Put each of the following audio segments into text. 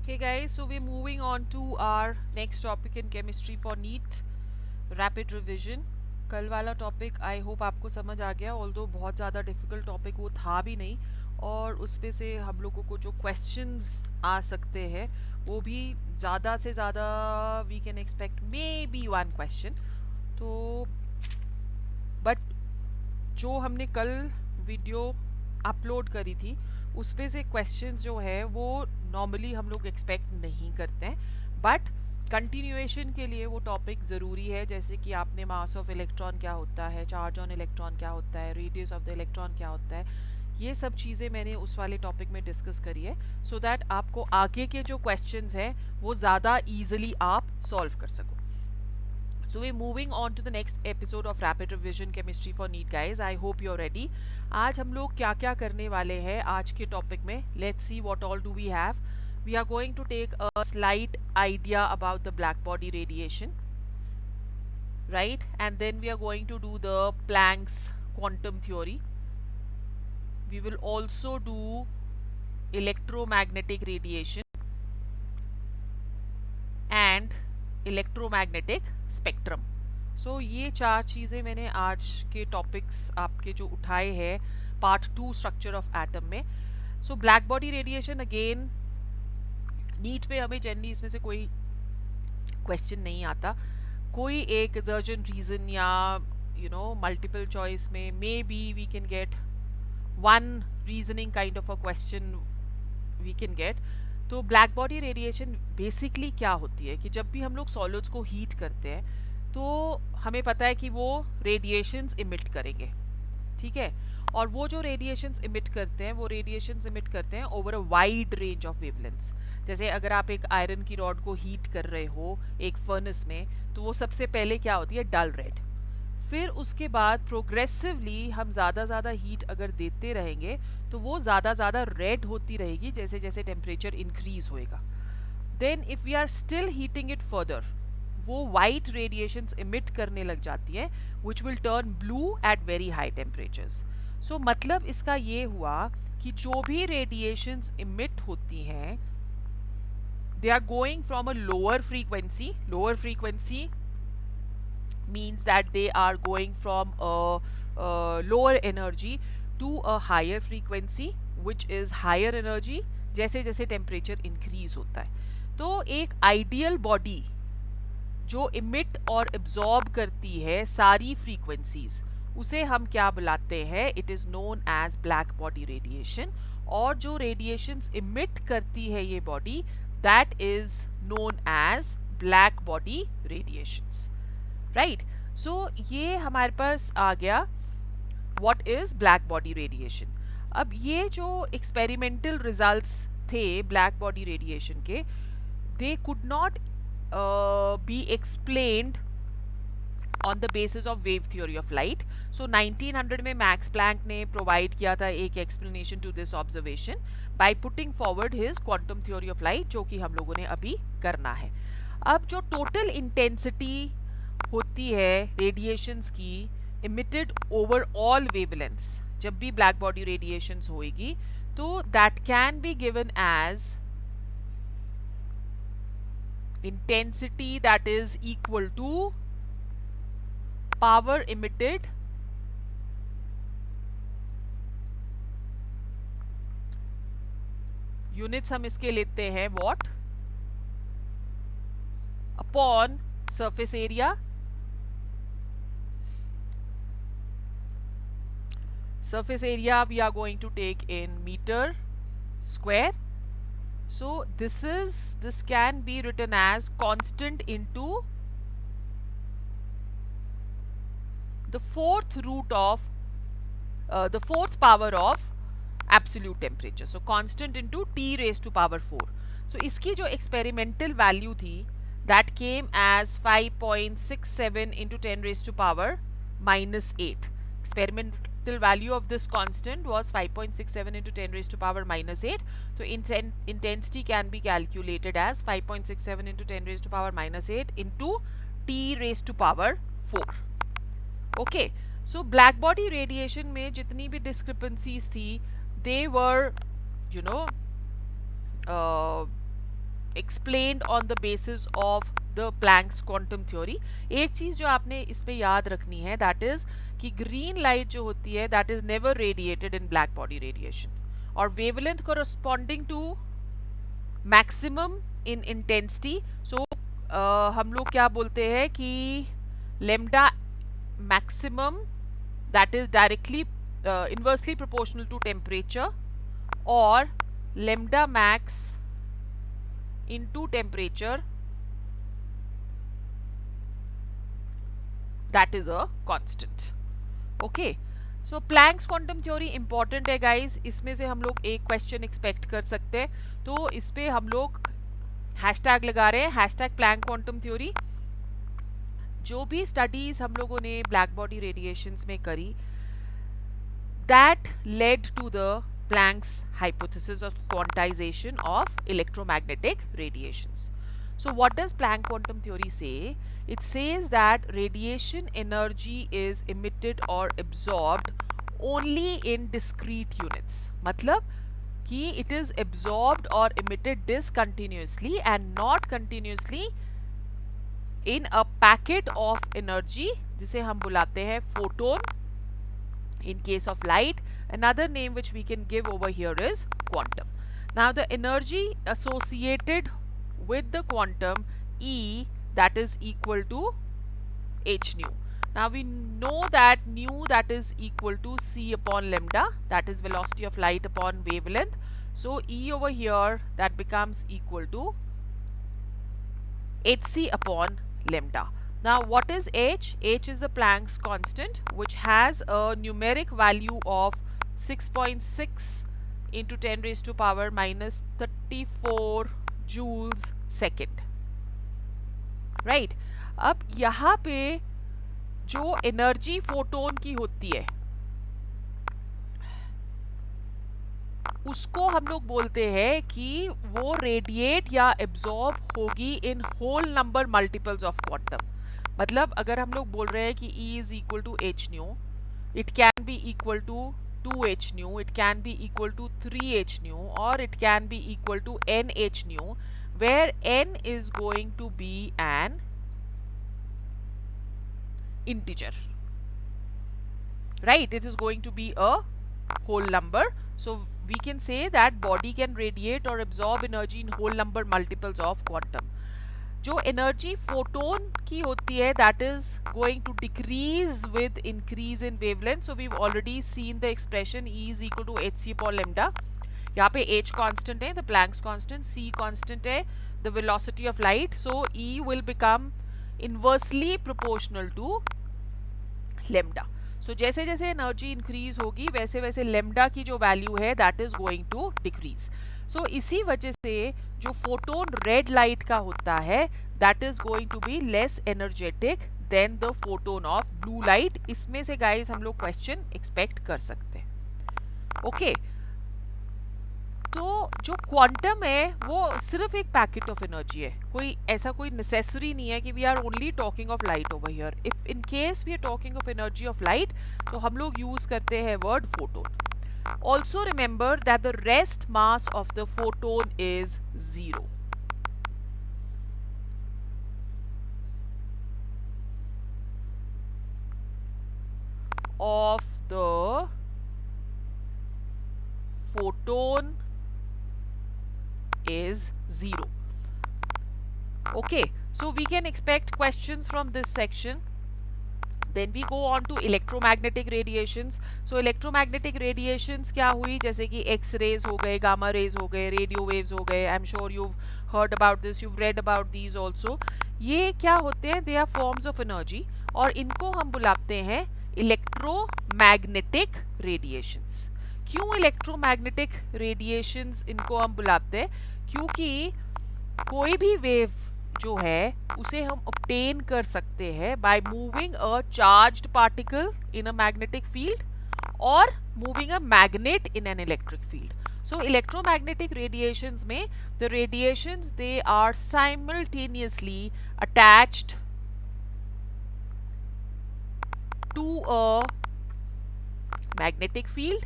Okay guys, so we're moving on to our next topic in chemistry for NEET rapid revision. कल वाला topic I hope आपको समझ आ गया, although बहुत ज़्यादा डिफ़िकल्ट टॉपिक वो था भी नहीं, और उस पे से हम लोगों को जो क्वेश्चंस आ सकते हैं वो भी ज़्यादा से ज़्यादा we can expect may be one question. तो बट जो हमने कल वीडियो अपलोड करी थी उसमें से क्वेश्चंस जो है वो नॉर्मली हम लोग एक्सपेक्ट नहीं करते हैं, बट कंटिन्यूएशन के लिए वो टॉपिक ज़रूरी है। जैसे कि आपने मास ऑफ इलेक्ट्रॉन क्या होता है, चार्ज ऑन इलेक्ट्रॉन क्या होता है, रेडियस ऑफ द इलेक्ट्रॉन क्या होता है, ये सब चीज़ें मैंने उस वाले टॉपिक में डिस्कस करी है, सो दैट आपको आगे के जो क्वेश्चंस हैं वो ज़्यादा ईजिली आप सॉल्व कर सको। So we're moving on to the next episode of Rapid Revision Chemistry for NEET guys. I hope you're ready. आज हम लोग क्या क्या करने वाले हैं आज के टॉपिक में. Let's see what all do we have. We are going to take a slight idea about the black body radiation, right? And then we are going to do the Planck's quantum theory. We will also do electromagnetic radiation and electromagnetic spectrum. So ये चार चीज़ें मैंने आज के topics आपके जो उठाए हैं पार्ट 2 स्ट्रक्चर ऑफ एटम में। So black body radiation again NEET पे हमें जनरली इसमें से कोई क्वेश्चन नहीं आता, कोई एक अर्जेंट रीज़न या मल्टीपल चॉइस में may be we can get one reasoning kind of a question we can get. तो ब्लैक बॉडी रेडिएशन बेसिकली क्या होती है कि जब भी हम लोग सॉलिड्स को हीट करते हैं तो हमें पता है कि वो रेडिएशंस इमिट करेंगे, ठीक है। और वो जो रेडिएशंस इमिट करते हैं वो रेडिएशंस इमिट करते हैं over a wide range of wavelengths. जैसे अगर आप एक आयरन की रॉड को हीट कर रहे हो एक फर्नेस में, तो वो सबसे पहले क्या होती है, डल रेड। फिर उसके बाद प्रोग्रेसिवली हम ज़्यादा हीट अगर देते रहेंगे तो वो ज़्यादा रेड होती रहेगी जैसे जैसे टेम्परेचर इंक्रीज होएगा। Then if we are still heating it further, वो वाइट रेडिएशंस इमिट करने लग जाती हैं which will turn blue at very high temperatures. So मतलब इसका ये हुआ कि जो भी रेडिएशंस इमिट होती हैं they are going from a lower frequency means that they are going from a lower energy to a higher frequency which is higher energy जैसे जैसे टेम्परेचर इंक्रीज होता है। तो एक आइडियल बॉडी जो इमिट और एब्जॉर्ब करती है सारी फ्रीक्वेंसीज, उसे हम क्या बुलाते हैं, it is known as black body radiation. और जो रेडिएशंस इमिट करती है ये body, that is known as black body radiations, right. So ये हमारे पास आ गया what is black body radiation. अब ये जो एक्सपेरिमेंटल रिजल्ट्स थे ब्लैक बॉडी रेडिएशन के, they could not be explained on the basis of wave theory of light. So 1900 में मैक्स प्लैंक ने प्रोवाइड किया था एक explanation to this observation by putting forward his quantum theory of light, जो कि हम लोगों ने अभी करना है। अब जो टोटल इंटेंसिटी होती है रेडिएशंस की इमिटेड ओवर ऑल वेवलेंथ्स, जब भी ब्लैक बॉडी रेडिएशंस होएगी, तो that can be given as intensity that is equal to power emitted units हम इसके लेते हैं watt upon surface area, we are going to take in meter square. So this can be written as constant into the fourth root of the fourth power of absolute temperature. So constant into t raised to power 4. So इसकी जो experimental value थी that came as 5.67 into 10 raised to power minus 8. Experimental value of this constant was 5.67 into 10 raised to power minus 8. So intensity can be calculated as 5.67 into 10 raised to power minus 8 into t raised to power 4. Okay, so black body radiation में जितनी भी discrepancies थी, they were explained on the basis of the Planck's quantum theory. एक चीज जो आपने इसमें याद रखनी है, that is कि green light जो होती है that is never radiated in black body radiation, और wavelength corresponding to maximum in intensity. So हम लोग क्या बोलते हैं कि lambda maximum that is directly inversely proportional to temperature, or lambda max into temperature, that is a constant. Okay, so Planck's quantum theory important है guys, इसमें से हम लोग एक क्वेश्चन एक्सपेक्ट कर सकते हैं, तो इस पे हम लोग हैशटैग लगा रहे हैं, हैशटैग Planck quantum theory. जो भी स्टडीज हम लोगों ने ब्लैक बॉडी रेडिएशंस में करी, that led to the Planck's hypothesis of quantization of electromagnetic radiations. So what does Planck quantum theory say? It says that radiation energy is emitted or absorbed only in discrete units. मतलब कि it is absorbed or emitted discontinuously and not continuously in a packet of energy, जिसे हम बुलाते हैं photon in case of light. Another name which we can give over here is quantum. Now the energy associated with the quantum E, that is equal to h nu. Now we know that nu, that is equal to c upon lambda, that is velocity of light upon wavelength. So E over here, that becomes equal to hc upon lambda. Now what is h? H is the Planck's constant, which has a numeric value of 6.6 into 10 raised to power minus 34 joules second. Right? अब यहाँ पे जो energy photon की होती है उसको हम लोग बोलते हैं कि वो रेडिएट या एब्जॉर्ब होगी in whole number multiples of quantum. मतलब अगर हम लोग बोल रहे हैं कि E is equal to h nu, it can be equal to 2h nu, it can be equal to 3h nu, or it can be equal to nh nu, where n is going to be an integer, right? It is going to be a whole number. So we can say that body can radiate or absorb energy in whole number multiples of quantum. जो energy photon की होती है that is going to decrease with increase in wavelength. So we've already seen the expression E is equal to hc upon lambda. यहाँ पे h constant है, the Planck's constant, c constant है, the velocity of light. So E will become inversely proportional to lambda. So जैसे जैसे energy increase होगी वैसे वैसे lambda की जो वैल्यू है that is going to decrease. So इसी वजह से जो फोटोन रेड लाइट का होता है that is going to be less energetic than the photon of blue light. इसमें से गाइज हम लोग क्वेश्चन एक्सपेक्ट कर सकते हैं. ओके, तो जो क्वांटम है वो सिर्फ एक पैकेट ऑफ एनर्जी है, कोई ऐसा कोई नेसेसरी नहीं है कि we are only talking of light over here. If in case we are talking of energy of light तो हम लोग यूज करते हैं word photon. Also remember that the rest mass of the photon is 0. of the photon is 0. Okay, so we can expect questions from this section. Then we go on to electromagnetic radiations. So electromagnetic radiations क्या हुई, जैसे कि X rays हो गए, gamma rays हो गए, radio waves हो गए. I'm sure you've heard about this, you've read about these also. ये क्या होते हैं? They are forms of energy और इनको हम बुलाते हैं इलेक्ट्रोमैग्नेटिक रेडिएशंस. क्यों इलेक्ट्रोमैग्नेटिक रेडिएशंस इनको हम बुलाते हैं? क्योंकि कोई भी वेव जो है उसे हम ऑब्टेन कर सकते हैं by moving a charged particle in a magnetic field और moving a magnet in an electric field. So electromagnetic radiations में the radiations they are simultaneously attached to a magnetic field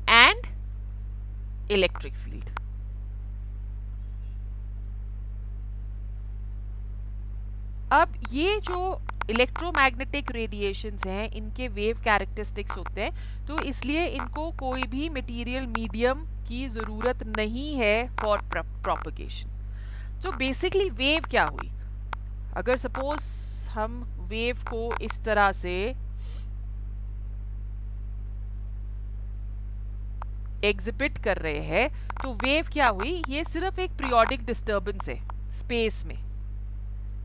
and electric field. अब ये जो electromagnetic radiations हैं इनके wave characteristics होते हैं, तो इसलिए इनको कोई भी मटेरियल मीडियम की ज़रूरत नहीं है फॉर प्रोपगेशन। तो बेसिकली वेव क्या हुई, अगर सपोज हम वेव को इस तरह से एग्जिबिट कर रहे हैं, तो वेव क्या हुई, ये सिर्फ एक पीरियोडिक डिस्टर्बेंस है स्पेस में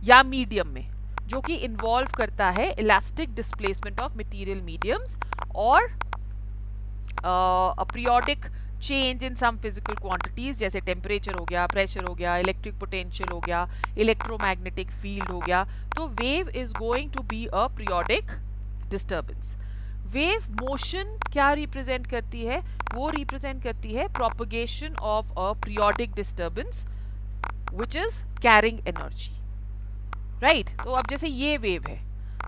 या मीडियम में, जो कि इन्वॉल्व करता है elastic displacement of material mediums और a periodic change in some physical quantities, जैसे टेम्परेचर हो गया, प्रेशर हो गया, इलेक्ट्रिक पोटेंशियल हो गया, इलेक्ट्रोमैग्नेटिक फील्ड हो गया। तो wave is going to be a periodic disturbance. Wave motion क्या रिप्रेजेंट करती है, वो रिप्रेजेंट करती है propagation of a periodic disturbance which is carrying energy, right. तो अब जैसे ये वेव है,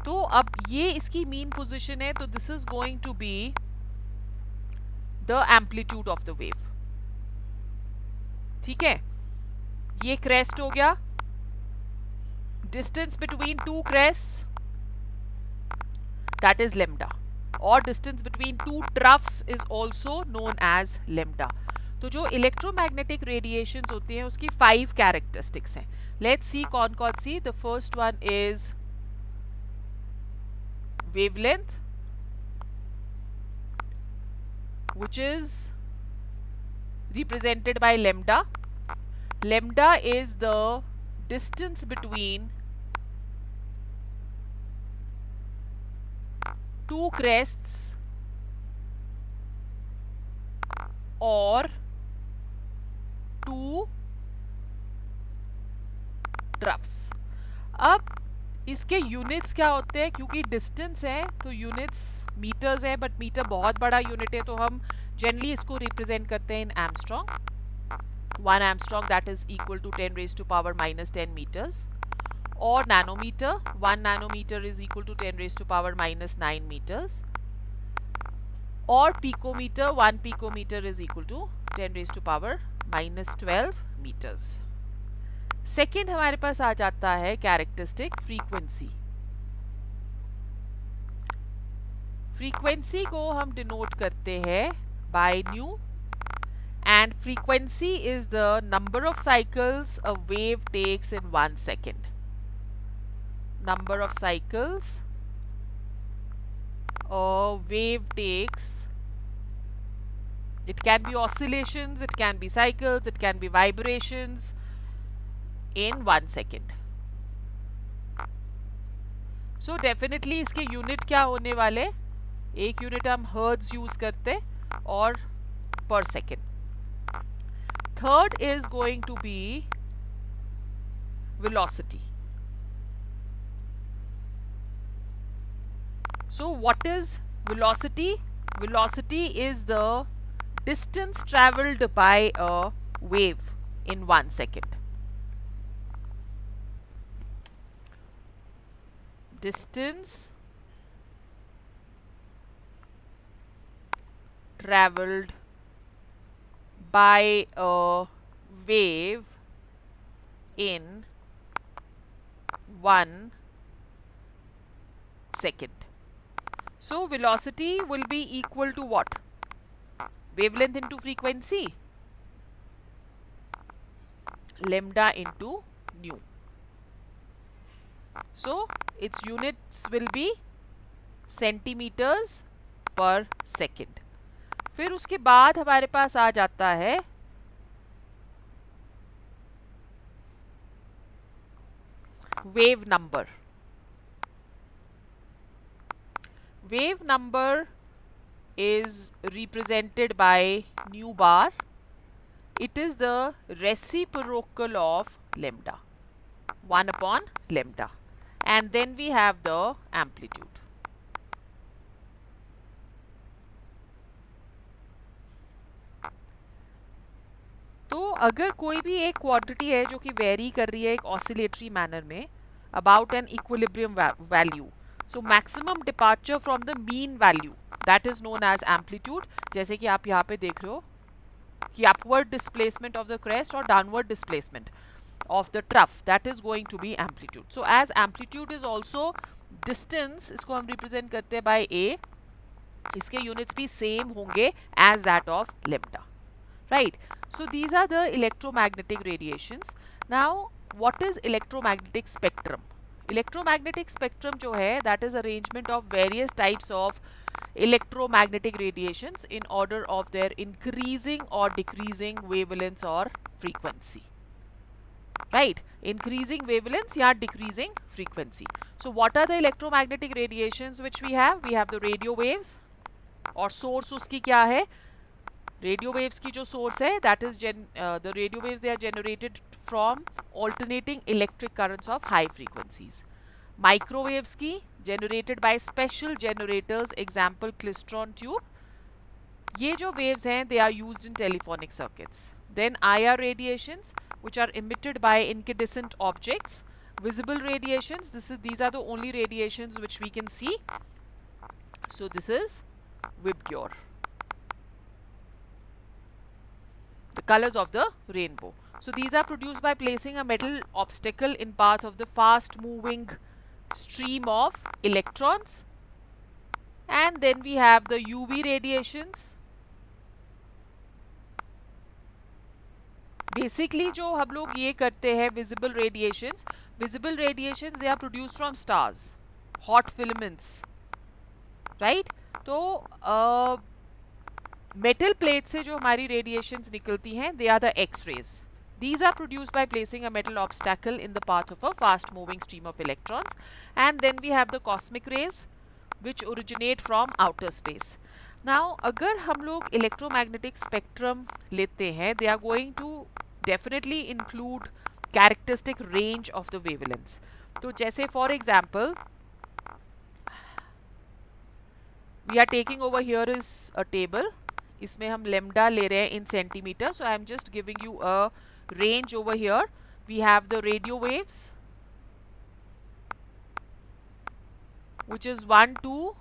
तो अब ये इसकी मीन पोजीशन है, तो this is going to be the amplitude of the wave, ठीक है। ये क्रेस्ट हो गया, distance between two crest that is lambda, और distance between two troughs is also known as lambda. तो जो इलेक्ट्रोमैग्नेटिक रेडिएशंस होती हैं उसकी 5 कैरेक्टरिस्टिक्स हैं। लेट्स सी कौन कौन सी। The first one is wavelength, which is represented by lambda. Lambda is the distance between two crests or two troughs. अब इसके यूनिट्स क्या होते हैं, क्योंकि डिस्टेंस है तो यूनिट्स मीटर्स है, बट मीटर बहुत बड़ा यूनिट है, तो हम जनरली इसको रिप्रेजेंट करते हैं in angstrom. 1 angstrom that is equal to 10 raise to power -10 meters, और nanometer 1 nanometer is equal to 10 raise to power -9 meters, और picometer 1 picometer is equal to 10 raise to power -12 meters. Second हमारे पास आ जाता है characteristic frequency. Frequency को हम denote करते हैं by nu, and frequency is the number of cycles a wave takes in 1 second. Number of cycles a wave takes, it can be oscillations, it can be cycles, it can be vibrations in 1 second. So definitely इसके unit क्या होने वाले, एक unit हम hertz use करते और per second. Third is going to be velocity. So what is velocity? Velocity is the distance traveled by a wave in 1 second. Distance traveled by a wave in 1 second. So velocity will be equal to what? Wavelength into frequency, lambda into nu. So its units will be centimeters per second. फिर उसके बाद हमारे पास आ जाता है wave number. Wave number is represented by nu bar. It is the reciprocal of lambda, 1 upon lambda, and then we have the amplitude. तो अगर कोई भी एक क्वांटिटी है जो कि वेरी कर रही है एक ऑसिलेटरी मैनर में about an equilibrium value, so maximum departure from the mean value that is known as amplitude. जैसे कि आप यहाँ पे देख रहे हो कि upward displacement of the crest or downward displacement of the trough, that is going to be amplitude. So as amplitude is also distance, इसको हम represent करते हैं by a, इसके units भी same होंगे as that of lambda, right? So these are the electromagnetic radiations. Now what is electromagnetic spectrum? Electromagnetic spectrum जो है, that is arrangement of various types of electromagnetic radiations in order of their increasing or decreasing wavelengths or frequency, right? Increasing wavelengths या decreasing frequency. So what are the electromagnetic radiations which we have? We have the radio waves, और source उसकी क्या है? Radio waves की जो source है, that is the radio waves, they are generated from alternating electric currents of high frequencies. Microwaves की generated by special generators, example klystron tube. ये जो waves हैं, they are used in telephonic circuits. Then IR radiations, which are emitted by incandescent objects. Visible radiations, these are the only radiations which we can see. So this is VIBGYOR, the colors of the rainbow. So these are produced by placing a metal obstacle in path of the fast moving stream of electrons. And then we have the UV radiations. Basically जो हम लोग ये करते हैं, visible radiations they are produced from stars, hot filaments, right? तो metal plates से जो हमारी radiations निकलती हैं, they are the X-rays. These are produced by placing a metal obstacle in the path of a fast moving stream of electrons. And then we have the cosmic rays, which originate from outer space. Now अगर हम लोग electromagnetic spectrum लेते हैं, they are going to definitely include characteristic range of the wavelengths. तो जैसे for example, we are taking over here is a table. इसमें हम lambda ले रहे हैं in centimeter. So I am just giving you a range over here. We have the radio waves, which is 1 to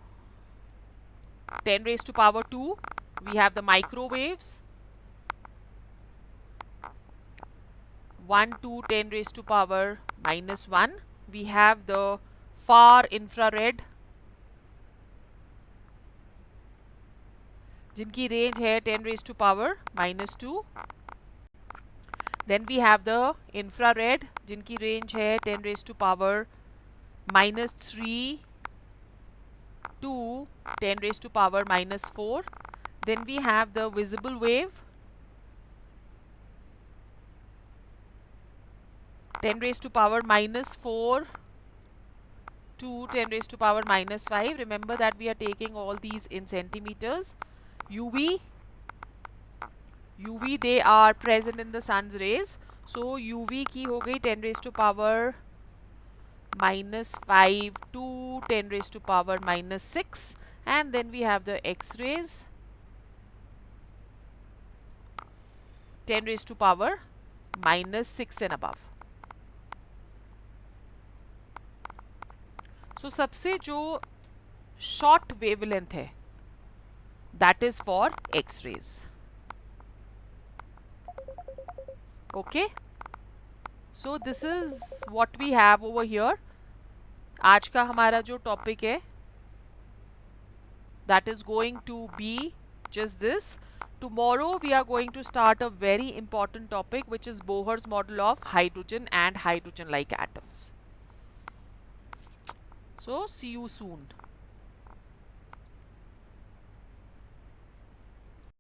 10 raised to power 2. We have the microwaves, 1 to 10 raised to power minus 1. We have the far infrared, जिनकी range है 10 raised to power minus 2. Then we have the infrared, जिनकी range है 10 raised to power minus 3 to 10 raised to power minus 4. Then we have the visible wave, 10 raised to power minus 4 to 10 raised to power minus 5. Remember that we are taking all these in centimeters. UV, they are present in the sun's rays. So UV की हो गई 10 raised to power minus 5 to 10 raised to power minus 6. And then we have the X-rays, 10 raised to power minus 6 and above. So सबसे जो short wavelength है, that is for X-rays. Okay, so this is what we have over here. आज का हमारा जो topic है, that is going to be just this. Tomorrow we are going to start a very important topic, which is Bohr's model of hydrogen and hydrogen-like atoms. So see you soon.